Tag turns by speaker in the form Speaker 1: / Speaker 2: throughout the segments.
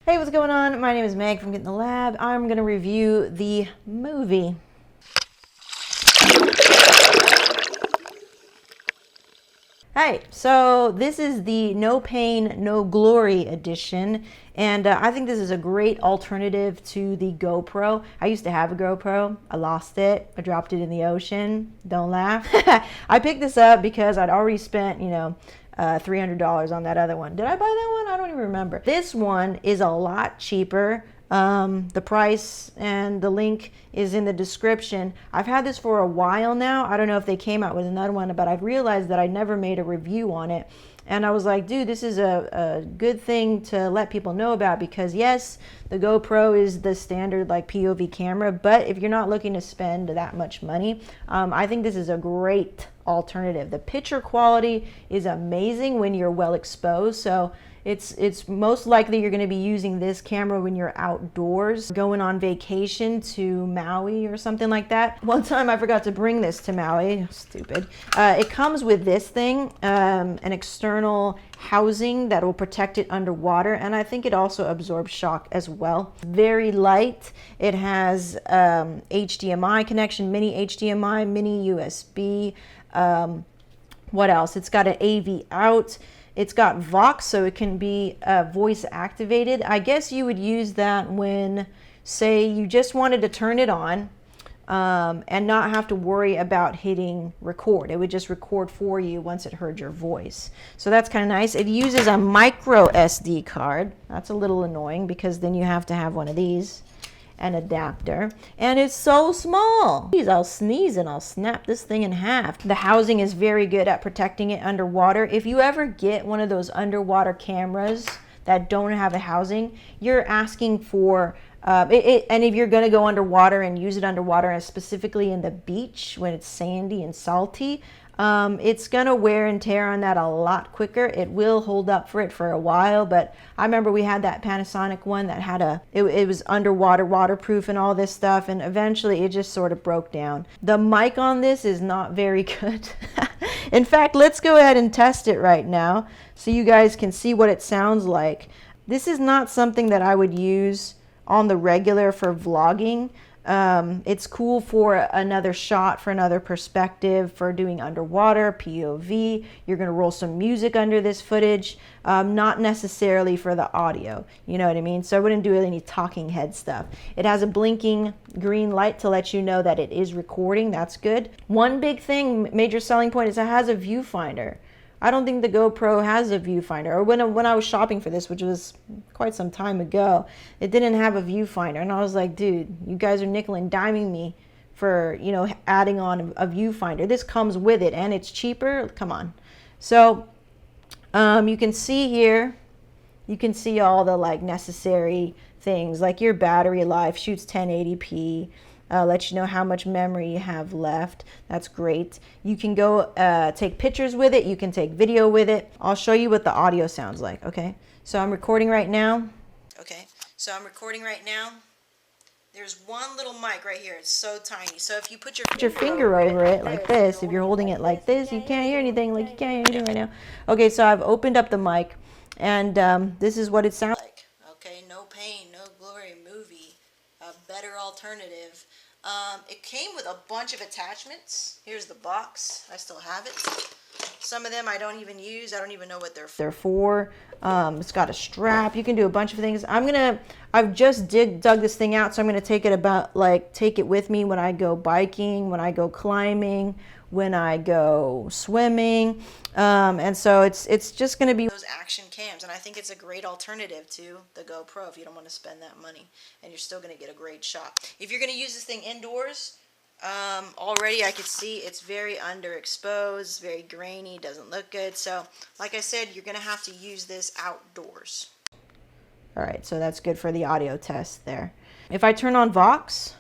Speaker 1: Hey, what's going on? My name is Meg from Get in the Lab. I'm going to review the Muvi. Hey, so this is the No Pain, No Glory edition, and I think this is a great alternative to the GoPro. I used to have a GoPro. I lost it. I dropped it in the ocean. Don't laugh. I picked this up because I'd already spent, $300 on that other one. Did I buy that one? I don't even remember. This one is a lot cheaper. The price and the link is in the description. I've had this for a while now. I don't know if they came out with another one, but I've realized that I never made a review on it. And I was like, dude, this is a good thing to let people know about, because yes, the GoPro is the standard like POV camera, but if you're not looking to spend that much money, I think this is a great alternative. The picture quality is amazing when you're well exposed. So it's most likely you're going to be using this camera when you're outdoors, going on vacation to Maui or something like that. One time I forgot to bring this to Maui. Stupid. It comes with this thing, an external housing that will protect it underwater, and I think it also absorbs shock as well. Very light. It has HDMI connection, mini HDMI, mini USB. What else? It's got an AV out. It's got Vox, so it can be voice activated. I guess you would use that when, say, you just wanted to turn it on and not have to worry about hitting record. It would just record for you once it heard your voice. So that's kind of nice. It uses a micro SD card. That's a little annoying because then you have to have one of these, an adapter, and it's so small. Geez, I'll sneeze and I'll snap this thing in half. The housing is very good at protecting it underwater. If you ever get one of those underwater cameras that don't have a housing, you're asking for and if you're going to go underwater and use it underwater, and specifically in the beach when it's sandy and salty, it's going to wear and tear on that a lot quicker. It will hold up for it for a while, but I remember we had that Panasonic one that had it was underwater, waterproof and all this stuff, and eventually it just sort of broke down. The mic on this is not very good. In fact, let's go ahead and test it right now so you guys can see what it sounds like. This is not something that I would use on the regular for vlogging. It's cool for another shot, for another perspective, for doing underwater, POV. You're going to roll some music under this footage, not necessarily for the audio. You know what I mean? So I wouldn't do any talking head stuff. It has a blinking green light to let you know that it is recording. That's good. One big thing, major selling point, is it has a viewfinder. I don't think the GoPro has a viewfinder. Or when I was shopping for this, which was quite some time ago, it didn't have a viewfinder. And I was like, dude, you guys are nickel and diming me for, adding on a viewfinder. This comes with it and it's cheaper. Come on. So you can see here, you can see all the necessary things, like your battery life, shoots 1080p. Let you know how much memory you have left. That's great. You can go take pictures with it. You can take video with it. I'll show you what the audio sounds like. Okay, so I'm recording right now. There's one little mic right here. It's so tiny. So if you put your finger over it like this, if you're holding it like this, you can't hear anything. Like you can't hear anything right now. Okay, so I've opened up the mic, and this is what it sounds like. Okay, No Pain, No Glory Muvi, a better alternative. It came with a bunch of attachments. Here's the box. I still have it. Some of them I don't even use. I don't even know what they're for. It's got a strap. You can do a bunch of things. I've just dug this thing out, so I'm gonna take it with me when I go biking, when I go climbing, when I go swimming, and so it's just going to be those action cams, and I think it's a great alternative to the GoPro if you don't want to spend that money, and you're still going to get a great shot. If you're going to use this thing indoors, already I could see it's very underexposed, very grainy, doesn't look good. So like I said, you're going to have to use this outdoors. All right, so that's good for the audio test there. If I turn on Vox,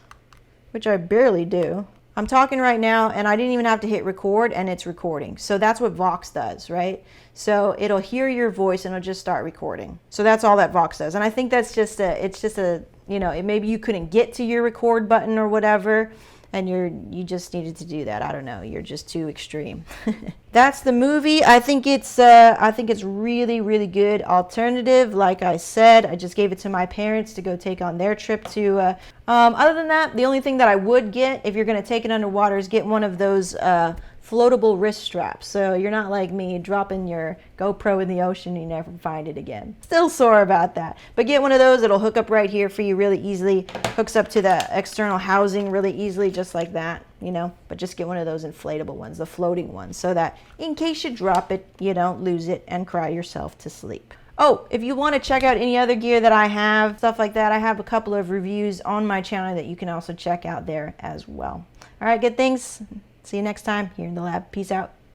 Speaker 1: which I barely do, I'm talking right now and I didn't even have to hit record and it's recording. So that's what Vox does, right? So it'll hear your voice and it'll just start recording. So that's all that Vox does. And I think that's maybe you couldn't get to your record button or whatever. and you just needed to do that. I don't know, you're just too extreme. That's the Muvi. I think it's really, really good alternative. Like I said, I just gave it to my parents to go take on their trip to other than that, the only thing that I would get if you're going to take it underwater is get one of those floatable wrist straps, so you're not like me dropping your GoPro in the ocean and you never find it again. Still sore about that, but get one of those. It'll hook up right here for you really easily, hooks up to the external housing really easily, just like that, you know. But just get one of those inflatable ones, the floating ones, so that in case you drop it, you don't lose it and cry yourself to sleep. Oh, if you want to check out any other gear that I have, stuff like that, I have a couple of reviews on my channel that you can also check out there as well. All right, good things. See you next time here in the lab. Peace out.